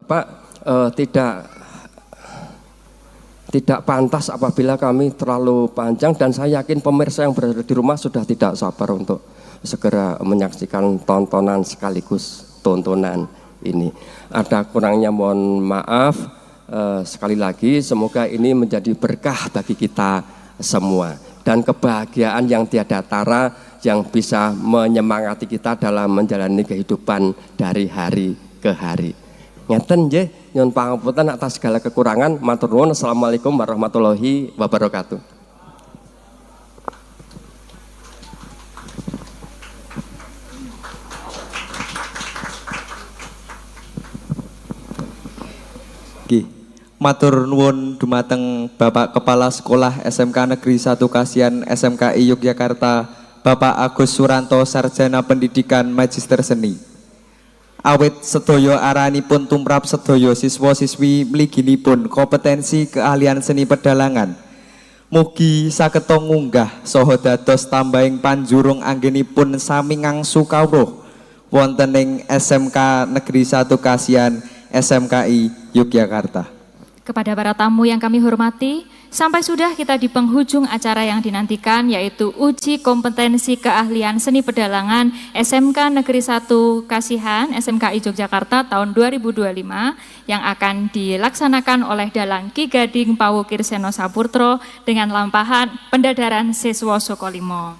Bapak tidak pantas apabila kami terlalu panjang, dan saya yakin pemirsa yang berada di rumah sudah tidak sabar untuk segera menyaksikan tontonan sekaligus tontonan ini. Ada kurangnya mohon maaf. Sekali lagi semoga ini menjadi berkah bagi kita semua dan kebahagiaan yang tiada tara yang bisa menyemangati kita dalam menjalani kehidupan dari hari ke hari. Ngeten nggih, nyuwun pangapunten atas segala kekurangan. Matur nuwun. Assalamualaikum warahmatullahi wabarakatuh. Nggih. Matur nuwun dumateng Bapak Kepala Sekolah SMK Negeri 1 Kasihan SMKI Yogyakarta, Bapak Agus Suranto, Sarjana Pendidikan Magister Seni. Awit sedaya aranipun tumrap sedaya siswa-siswi mliginipun kompetensi keahlian seni pedalangan. Mugi sageta ngunggah saha dados tambahing panjurung anggenipun sami ngangsu kawruh wonten ing SMK Negeri 1 Kasihan SMKI Yogyakarta. Kepada para tamu yang kami hormati, sampai sudah kita di penghujung acara yang dinantikan, yaitu uji kompetensi keahlian seni pedalangan SMK Negeri 1 Kasihan SMKI Yogyakarta tahun 2025 yang akan dilaksanakan oleh Dalang Ki Gading Pawukir Seno Sapurtro dengan lampahan pendadaran siswa Sokolimo.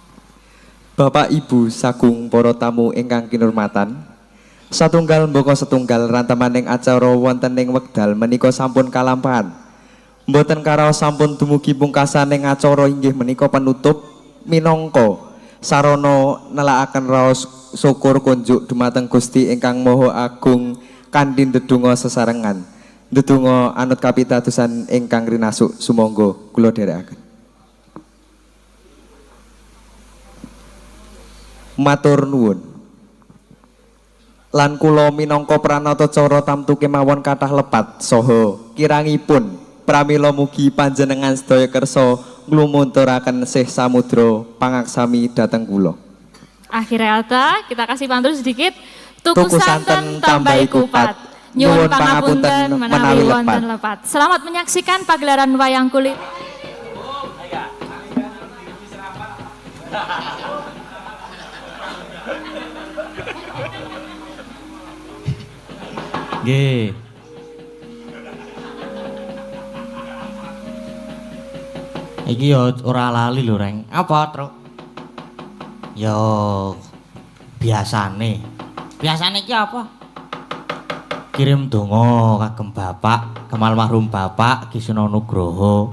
Bapak Ibu sagung para tamu ingkang kinurmatan, satunggal mboko setunggal rantamaning acara wonten ing wekdal menika sampun kalampahan. Mboten karaos sampun dumugi pungkasaning acara inggih menika penutup minangka sarana nelakaken raos syukur kunjuk dumateng Gusti ingkang Maha Agung kanthi ndedonga sesarengan. Ndedonga anut kapitadosan ingkang rinasuk, sumangga kula dherekaken. Matur nuwun. Lan kula minangka pranata cara tamtu kemawon kathah lepat saha kirangipun pramila mugi panjenengan sedaya kersa nglumunthuraken sih samudra pangaksami dhateng kula. Akhirnya kita kasih pantun sedikit. Tuku santen tambahi kupat, nyuwun pangapunten menawi wonten lepat. Selamat menyaksikan pagelaran wayang kulit. Nggih. Iki yo ora lali lho, Reng. Apa, Truk? Yo biasane. Biasane iki apa? Kirim donga kagem Bapak, kemal mahrum Bapak Ki Suna Nugroho.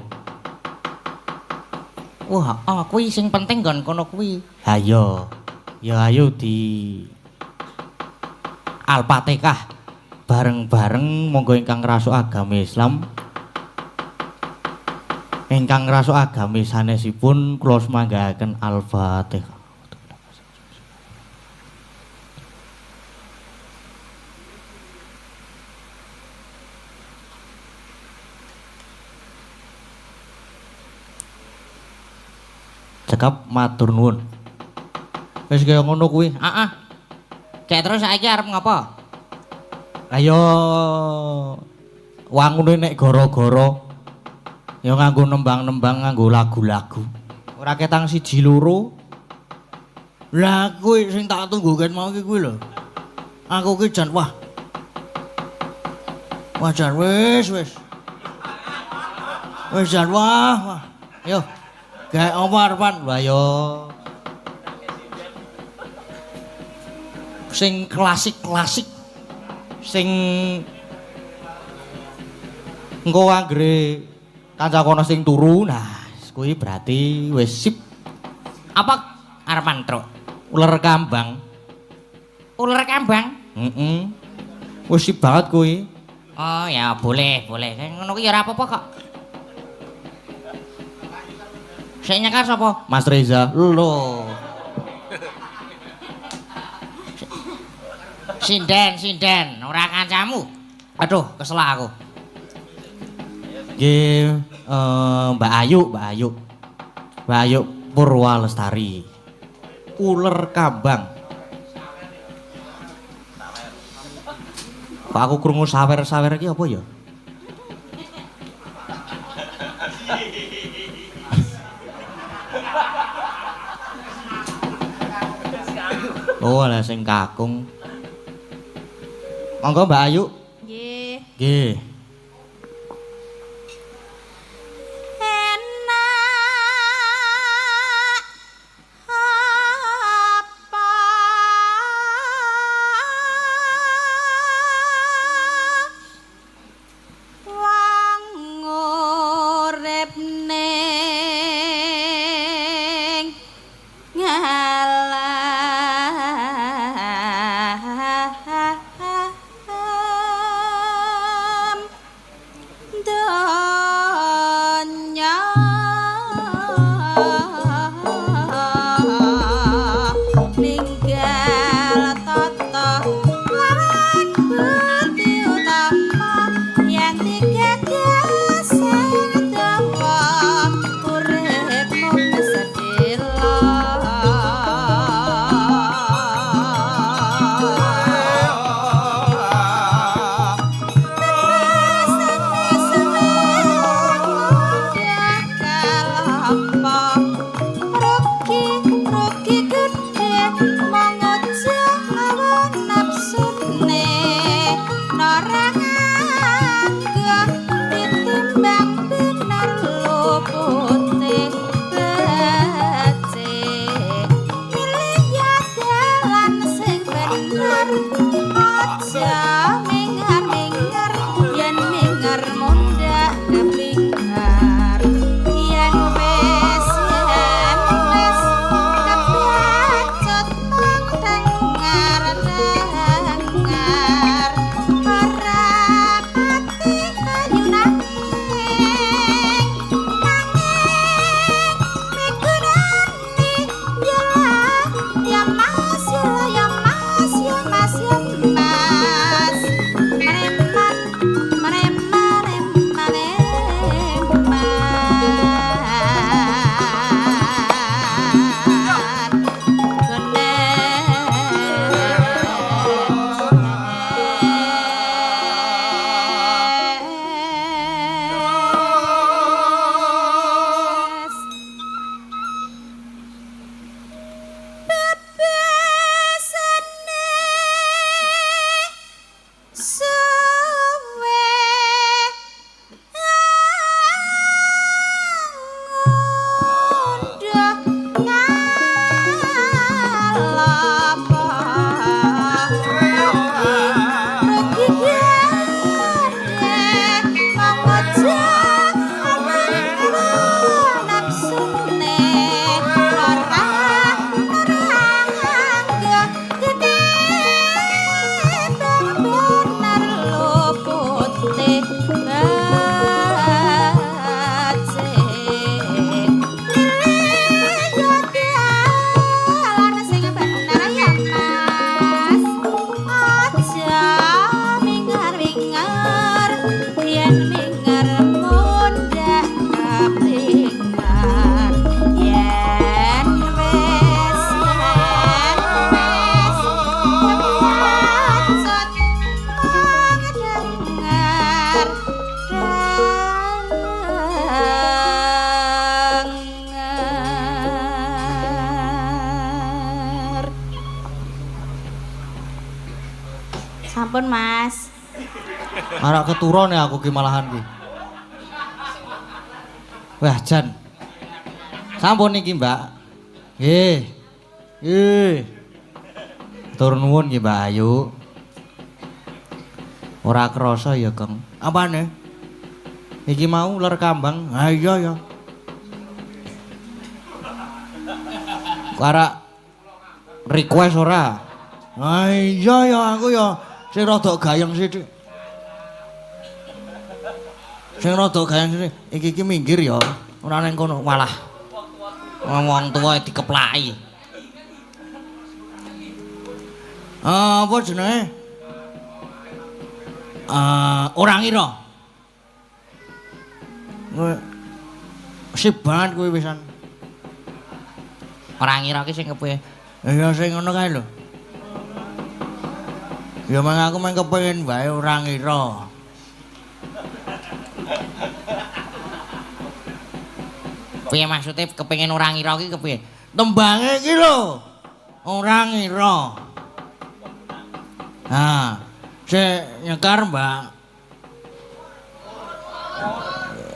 Wah, kuwi sing penting nggon kono kuwi. Ha yo. Ya ayo di Al-Fatihah. Bareng-bareng monggo ingkang ngrasuk agama Islam, ingkang ngrasuk agama sanesipun kula semanggaaken Al-Fatihah. Cekap matur nuwun. Wis kaya ngono kuwi. Cek terus saiki arep ngapa? Ayo wangune nek goro-goro ya nganggo nembang-nembang, nganggo lagu-lagu. Ora ketang siji loro. Lah kuwi sing tak tunggu ken mau iki kuwi lho. Aku ki jan wah. Wah jan wis. Wis jan wah. Yo. Gawe apa arepan? Lah yo. Sing klasik-klasik. Sing engko anggere kanca kono sing turu, nah kuwi berarti wis sip. Apa arepan, Truk? Uler kambang. Uler kambang? Heeh. Wis sip banget kuwi. Oh ya boleh. Ngono kuwi ya ora apa-apa kok. Sing nyekar sapa? Mas Reza. Lho. Sinden, ora kancamu. Aduh, kesel aku. Nggih, Mbak Ayu Purwalestari. Uler kambang. Kok aku krungu sawer-sawer iki apa ya? Oh, lah sing kakung. Monggo Mbak Ayu. Nggih. Nggih. Sampun Mas. Arak keturun ya aku ki malahan ki. Wah Jan. Sampun niki Mbak. Nggih. Nggih. Tur nuwun nggih Mbak Ayu. Ora krasa ya Kang. Apane? Iki mau ular kambang. Ha iya ya. Arak request ora? Ha iya ya aku ya sing rada gayeng sithik. Sing rada gayeng sithik. Iki minggir ya. Ora nang kono malah wong tuwa dikeplaki. Apa jenenge? Ora ngira. Sip banget kuwi pisan. Ora ngira ki sing kepiye? Ya sing ngono kae lho. Ya mang aku mang kepengin wae ora ngira. Piye maksude kepengin ora ngira iki kepiye? Tembange iki lho. Ora ngira. Nah, sik nyekar, Mbak.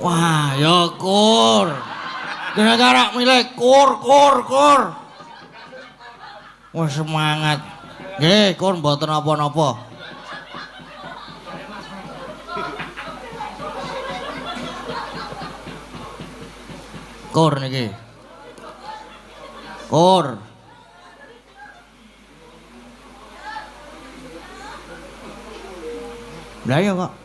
Wah, ya kur. Dene karak milih kur. Wah, semangat. Nggih, kur mboten apa-napa. Kur niki. Kur. Lah ya kok.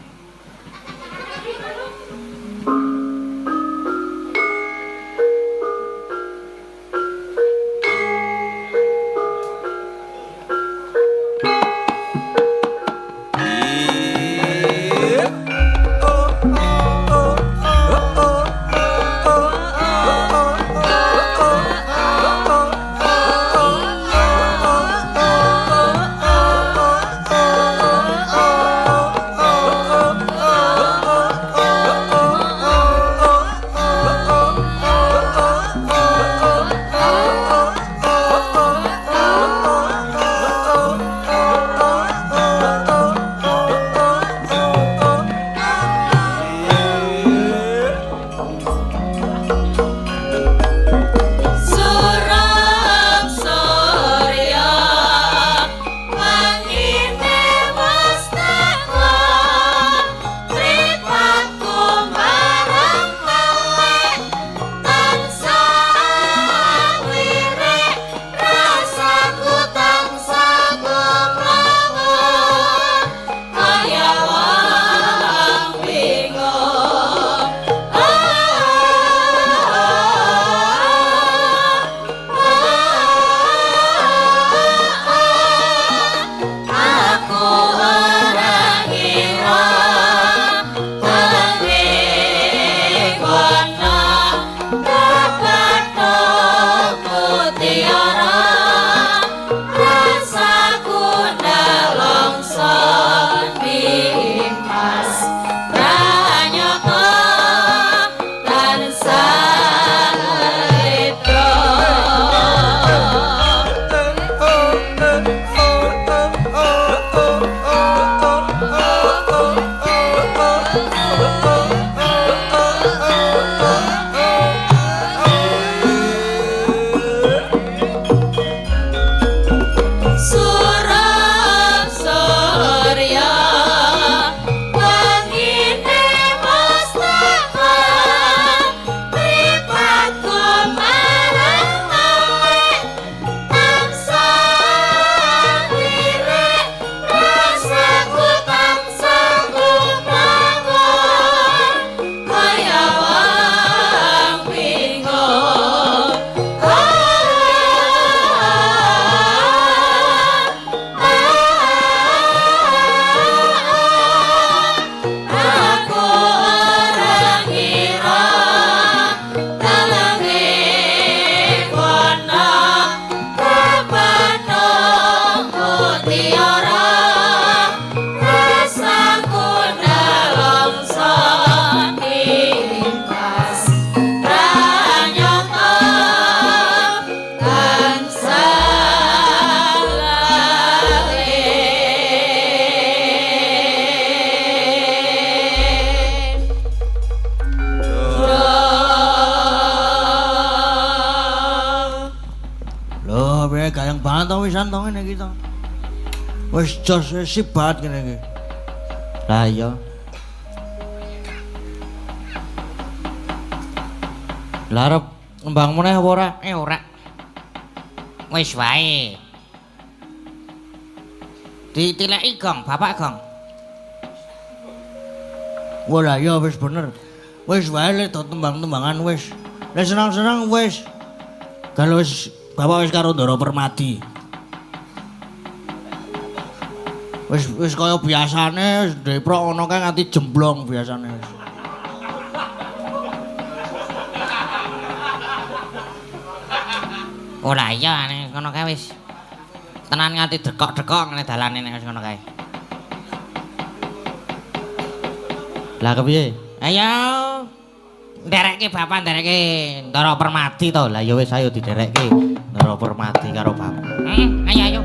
Gayang banget to wisan to ngene iki to. Wis jos sip banget ngene iki. Lah iya. Lah arep ngembang meneh apa ora? Ora. Wis wae. Ditileki Gong, Bapak Gong. Wala ya wis bener. Wis wae lek tembang-tembangan wis. Lek senang-senang wis. Kalau wis Bapak wis karo Ndara Permadi. Wis kaya biasane wis deprok ngono kae nganti jemblong biasane. Ora iya nek ngono kae wis tenan nganti dekok-dekok ngene dalane nek wis ngono kae. Lah kepiye? Ayo nderekke bapak nderekke Ndara Permadi to. Lah ya wis ayo diderekke Ndara Permadi karo bapak. Ayo ayo.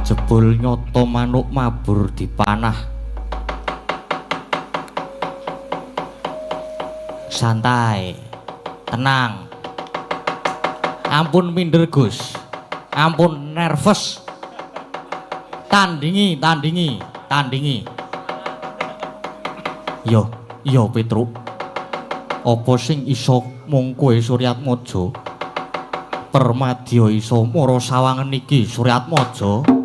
Jebul nyoto manuk mabur dipanah. Santai, tenang. Ampun minder Gus, ampun nervous. Tandingi. Yo Petruk. Apa sing iso mung kowe Suryatmaja? Permadya iso mara sawangen iki Suryatmaja.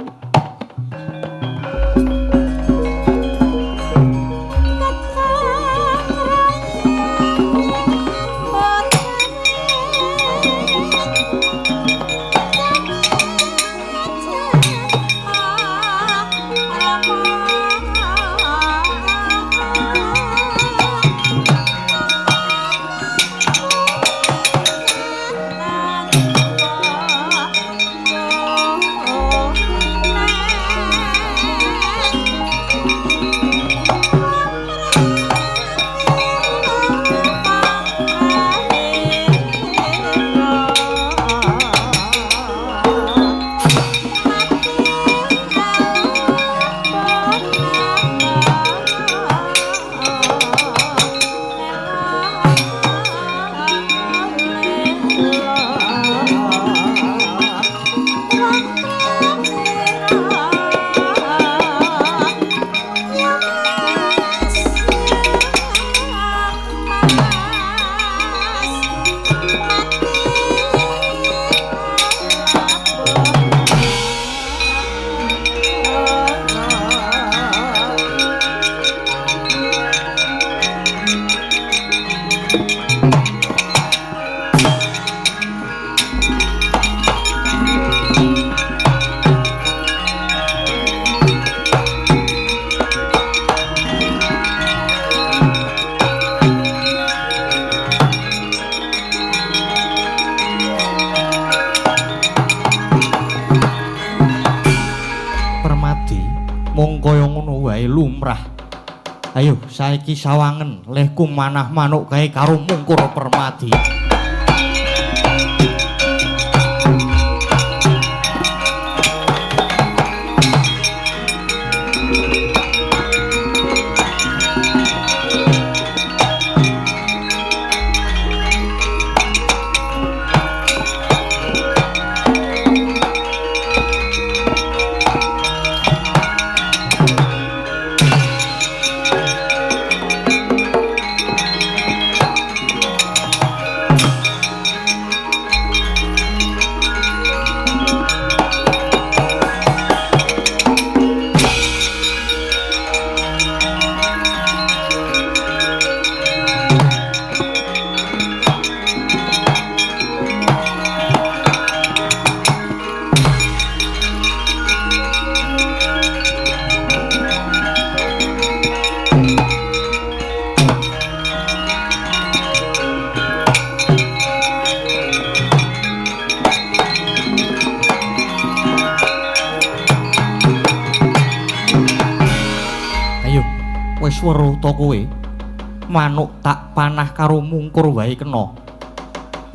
Lumrah. Ayo saiki sawangen lehku manah manuk kae karo Mungkur Permadi. swara ta kowe. Manuk tak panah karo mungkur wae kena.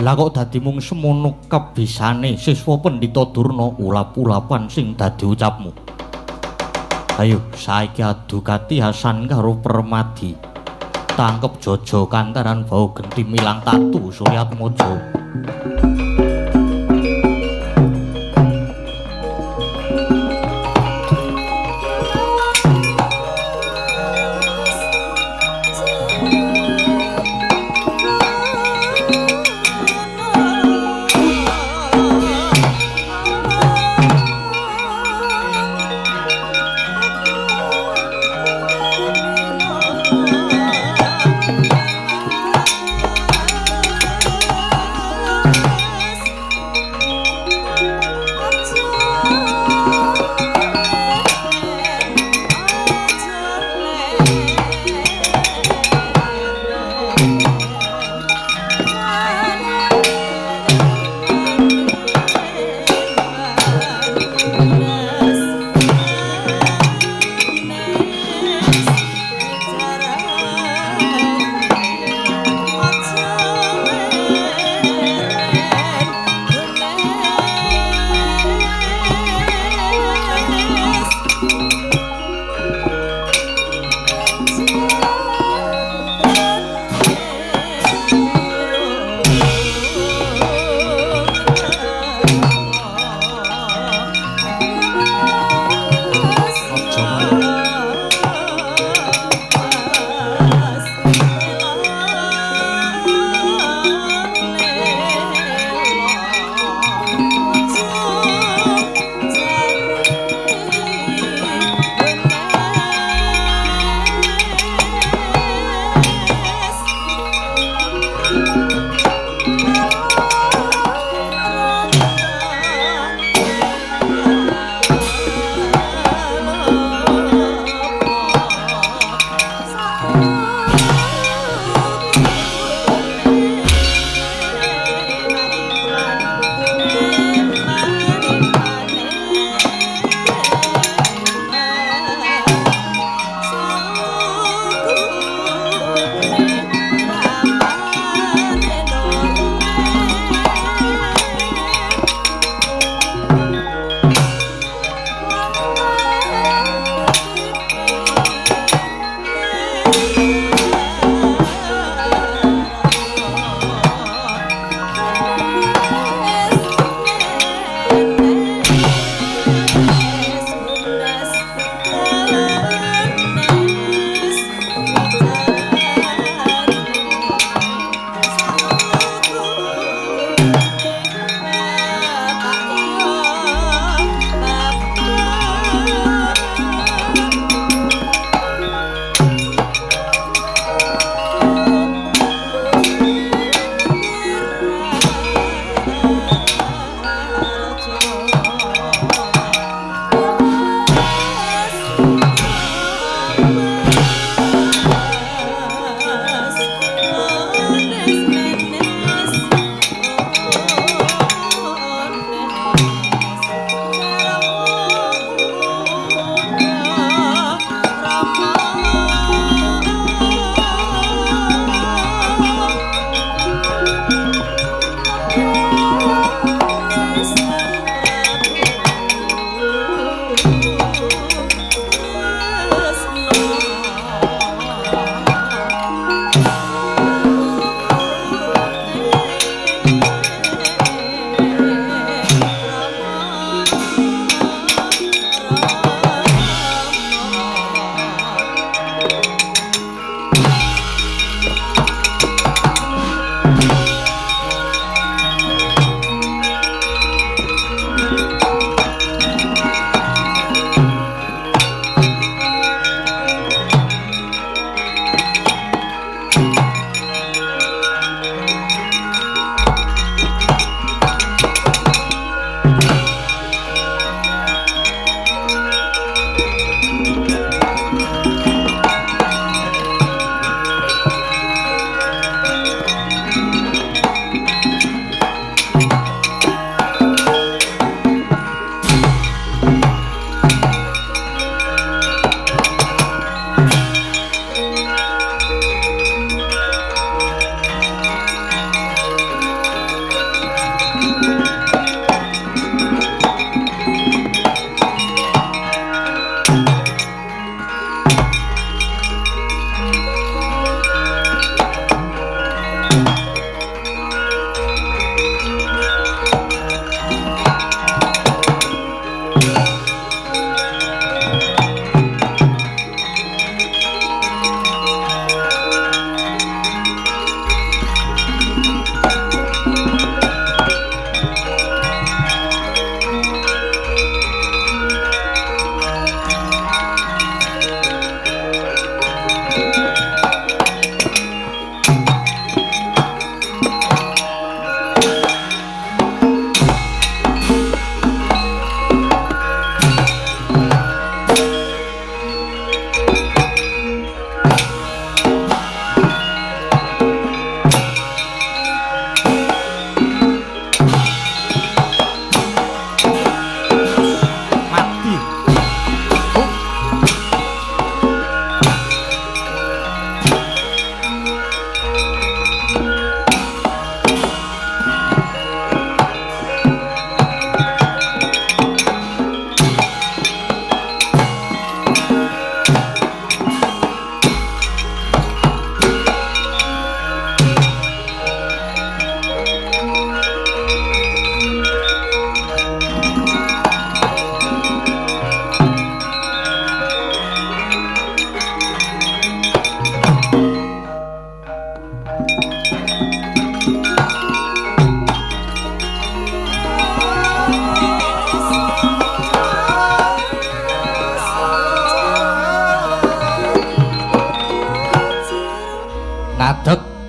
Lah kok dadi mung semono kebisane siswa Pendhita Durna ulap-ulapan sing dadi ucapmu. Ayo saiki adu katihasan karo Permadi. Tangkep Jojo kantaran bau genti milang tatu Suryatmaja.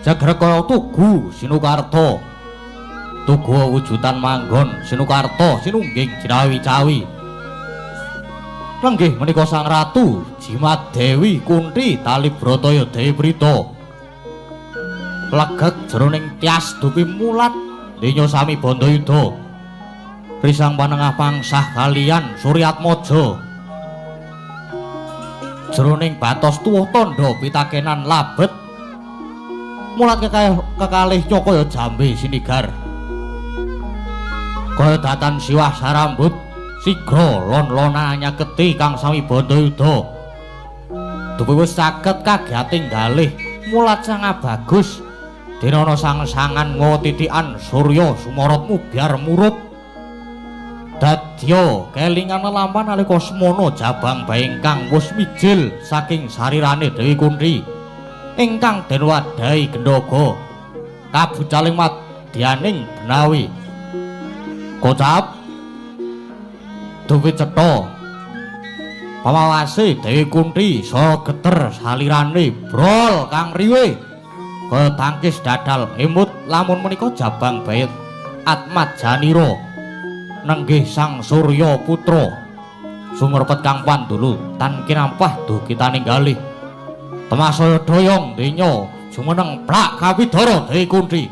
Jagreka Tugu Sinukarta. Tugu wujudan manggon Sinukarta sinungging Jinawi-cawi. Lenggih menika Sang Ratu Jimat Dewi Kunthi Talibrataya Dewi Prita. Legek jroning tias dupi mulat dinya sami Bandayuda. Risang panengah pangsah kaliyan Suryatmaja. Jroning batos tuwuh tandha pitakenan labet mulat kekalih Nyakaya Jambe sinigar kaya datan siwah sarambut sigra lon-lona nyaketi kang sami Bandayuda dupi wis saged kagiating galih mulat sang bagus dinana sang-sangan mawa titikan Surya Sumarot mubyar murup dadya kelingan lelampahan nalika semana jabang bae ingkang wus mijil saking sarirane Dewi Kunthi ingkang den wadhahi gendhaga kabucaling madyaning benawi kocap duwi cetha pamawase Dewi Kunthi saha geter salirane brol kang riwe kaya tangkis dadal emut lamun menika jabang bae Atmat Janira nenggih Sang Surya Putra sumrepet kang pandulu tan kinampah dugi taninggalih temasaya doyong dinya jumeneng plak Kawidara Dewi Kunthi.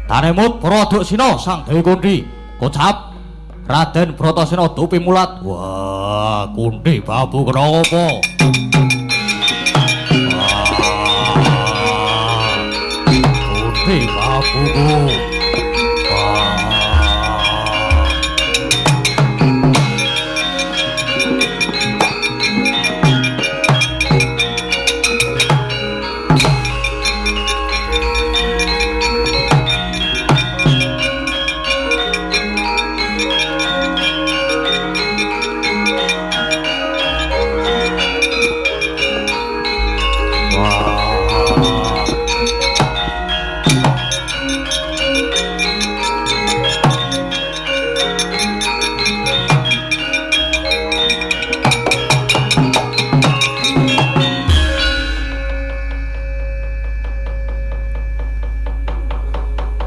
Tanemut Praduksina Sang Dewi Kunthi kocap Raden Bratasena dupi mulat. Wah, Kunthi babu kenapa? Kunthi babuku.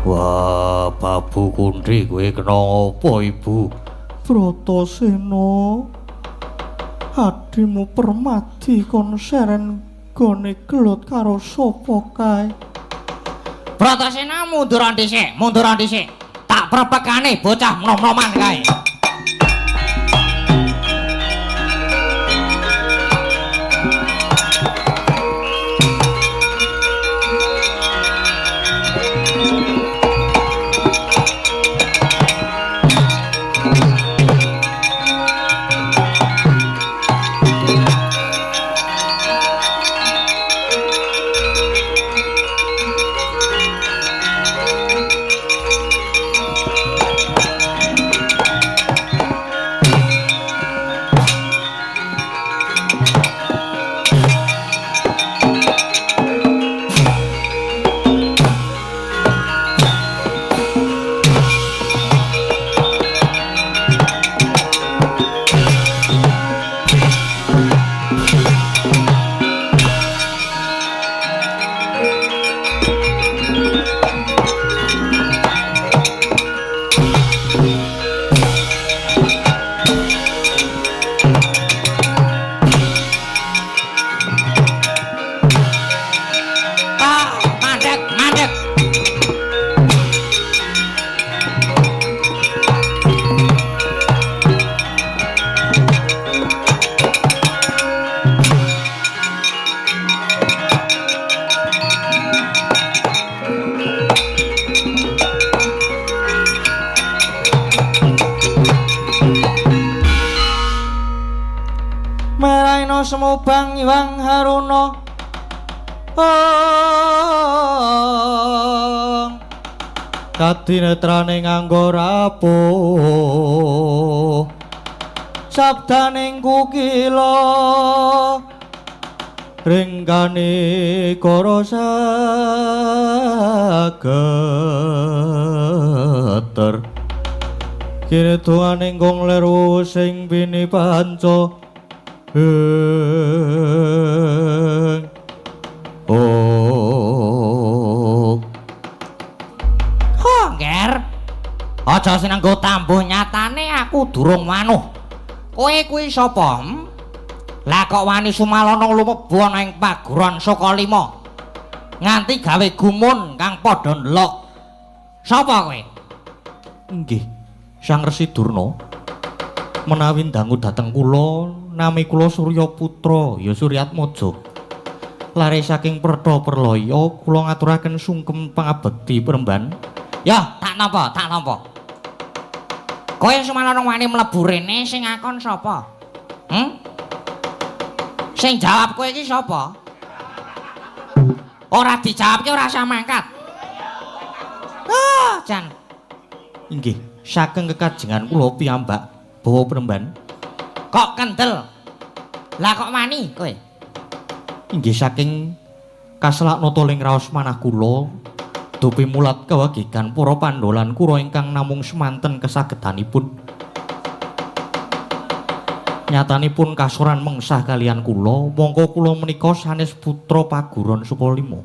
Wah, Babu Kunthi kowe kenapa, Ibu? Bratasena, adimu Permadi kon seren gone gelut karo sapa kae? Bratasena munduran dhisik, munduran dhisik. Tak prepekane bocah nom-noman kae. Meraina semubang Iwang Haruna kadinetrane nganggo rapuh sabdaning kukila ringgani kara sageter kene tuaning gong leru sing bini panca Nger aja sinenggo tambuh nyatane aku durung manuh kowe kuwi sapa lah kok wani sumalana lumebu ana ing paguron Sukalima nganti gawe gumun kang padha ndelok sapa kowe nggih Sang Resi Durna menawi dangu dhateng kula nami kula Surya Putra ya Suryatmaja lare saking Perta Perlaya kula ngaturaken sungkem pangabekti Peremban ya tak nampa kowe sumalana wani mlebu rene sing ngakon sapa sing jawab kowe iki sapa ora dijawabke ora usah mangkat jan inggih saking kekajengan kula piyambak bawa Peremban kok kendel lah kok wani kowe inggih saking kaselaknata ling raos manah kula dupi mulat kawagigan para pandolan kura ingkang namung semanten kasagedanipun nyatanipun kasuran mengsah kalian kula mongko kula menika sanes putra paguron Sukalima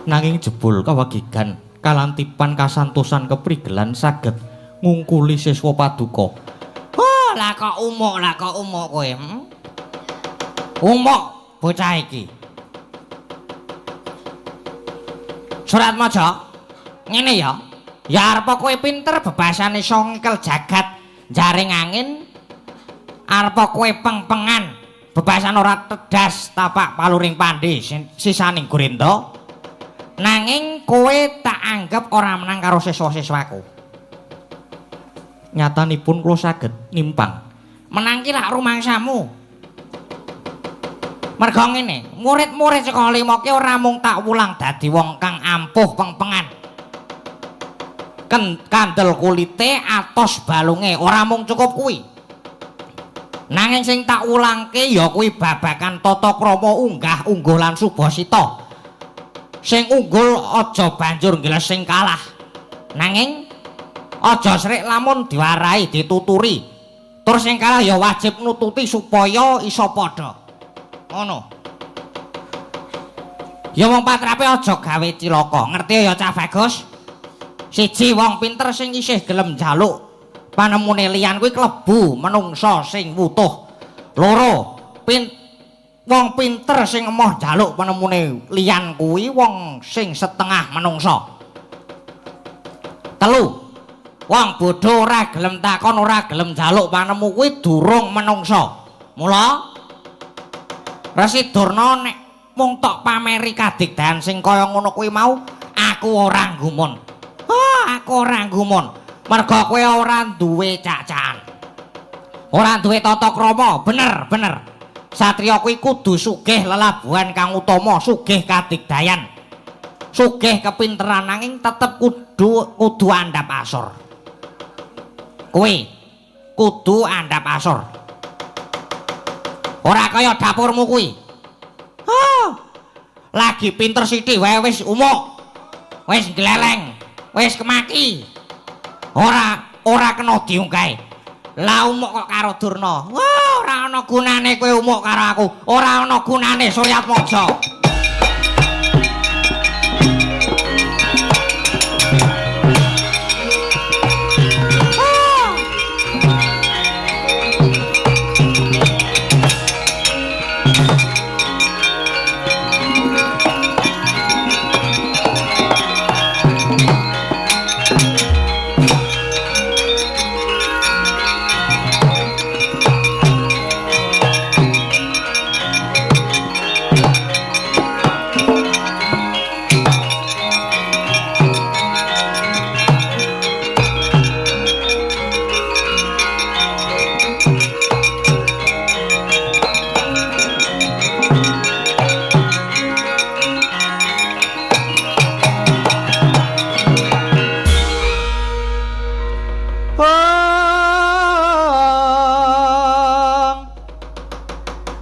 nanging jebul kawagigan kalantipan kasantosan keprigelan saged ngungkuli siswa paduka lah kok umuk kowe umuk bocah iki Suratmaja ngene ya arepa kowe pinter bebasane iso ngikel jagat jaring angin arepa kowe peng-pengan bebasan ora tedas tapak paluring pandhe sisaning Gorenda nanging kowe tak anggap ora menang karo siswa-siswaku nyatanipun kula saged nimpang menang ki lak rumangsamu merga ngene murid-murid Sukalima ki ora mung tak wulang dadi wong kang ampuh peng-pengan kandel kulite atos balunge ora mung cukup kuwi nanging sing tak wulangke ya kuwi babagan tata krama unggah ungguh lan subasita sing unggul aja banjur ngeles sing kalah nanging aja srik lamun diwarai dituturi terus sing kalah ya wajib nututi supaya iso padha ngono ya wong patrape aja gawe cilaka ngerti ya Cah Bagus siji wong pinter sing isih gelem njaluk panemune liyan kuwi klebu menungsa sing wutuh loro wong pinter sing emoh njaluk panemune liyan kuwi wong sing setengah menungsa telu wong bodho ora gelem takon ora gelem njaluk panemu kuwi durung menungsa mula Resi Durna nek mung tok pameri kadigdayan sing kaya ngono kuwi mau aku ora nggumun aku ora nggumun merga kowe ora duwe cacahan ora duwe tata krama bener satriya kuwi kudu sugih lelabuhan kang utama sugih kadigdayan sugih kepinteran nanging tetep kudu andhap asor kowe kudu andhap asor ora kaya dapurmu kuwi lagi pinter sithik wae wis umuk wis gleleng wis kemaki ora kena diungkahi lah umuk kok karo Durna ora ana gunane kowe umuk karo aku ora ana gunane Suryatmaja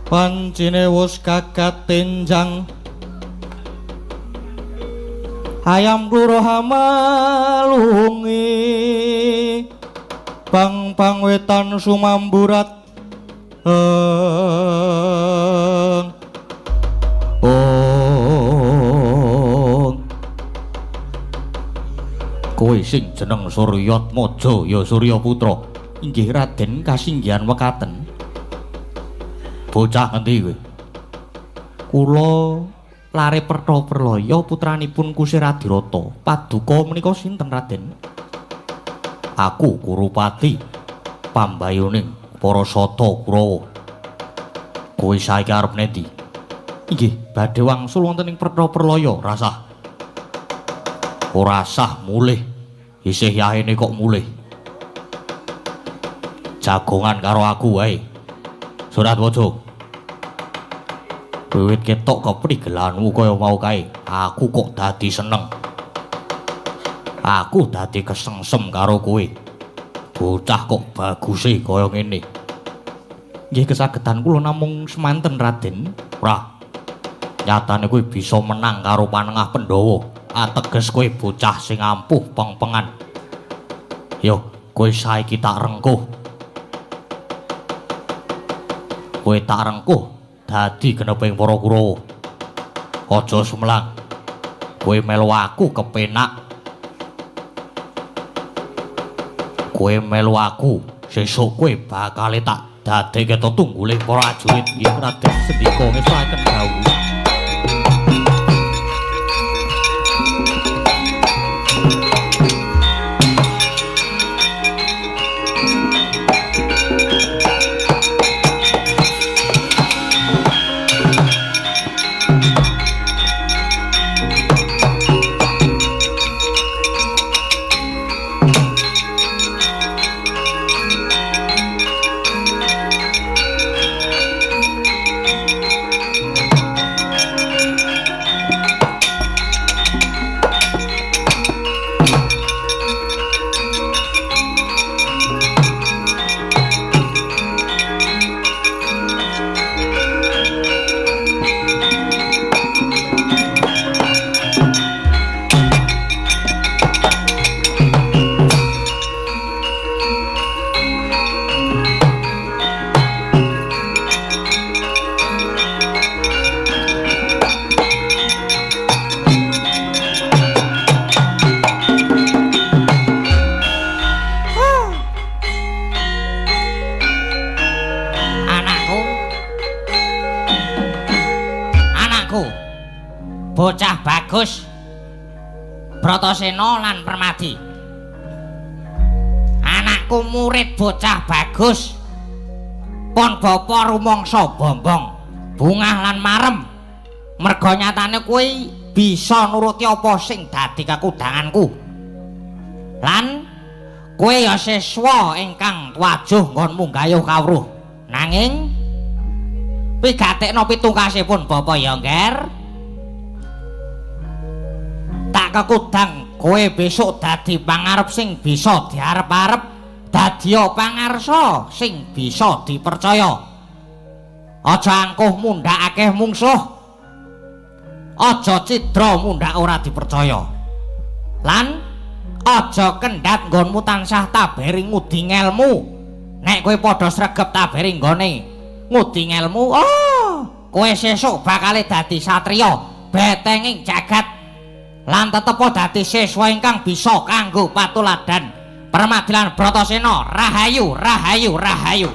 wancine wus kakat tenjang ayam kluro hamalungi pang wetan sumamburat kowe sing jeneng Suryatmaja ya Surya Putra inggih Raden kasinggihan mekaten bocah ngendi kowe kula lare Perta Perlaya putranipun Kusir Adirata paduka menika sinten Raden aku Kurupati pambayoning para sata Kurawa kowe saiki arep nendi inggih badhe wangsul wonten ing Perta Perlaya rasah ora sah mulih isih yahene kok mulih jagongan karo aku wae Suratwaja wiwit ketok keprigelanmu kaya mau kae aku kok dadi seneng aku dadi kesengsem karo kowe bocah kok baguse kaya ngene nggih kesagedan kula namung semanten Raden ora nyatane kowe bisa menang karo Panengah Pandhawa ateges kowe bocah sing ampuh peng-pengan yo kowe saiki tak rengkuh kowe tak rengkuh dadi geneping para Kurawa aja sumlang kowe melu aku kepenak kowe melu aku sesuk kowe bakal tak dadekke tungguling para ajurit nggih Raden sendika ngesaken dawuh bocah bagus Bratasena lan Permadi anakku murid bocah bagus pon bapa rumangsa bombong bungah lan marem merga nyatane kowe bisa nuruti apa sing dadi kakudanganku lan kowe ya siswa ingkang tuwajuh nggon munggayuh kawruh nanging pigatekno pitungkasipun bapa ya ngger tak kekudang kowe besok dadi pangarep sing bisa diarep-arep dadiya pangarsa sing bisa dipercaya aja angkuh mundhak akeh mungsuh aja cidra mundhak ora dipercaya lan aja kendhat nggonmu tansah tabering ngudi ngelmu nek kowe padha sregep tabering nggone ngudi ngelmu kowe sesuk bakal dadi satriya betenging jagat lan tetep dadi siswa ingkang bisa kanggo patuladan Permadilan Bratasena rahayu rahayu rahayu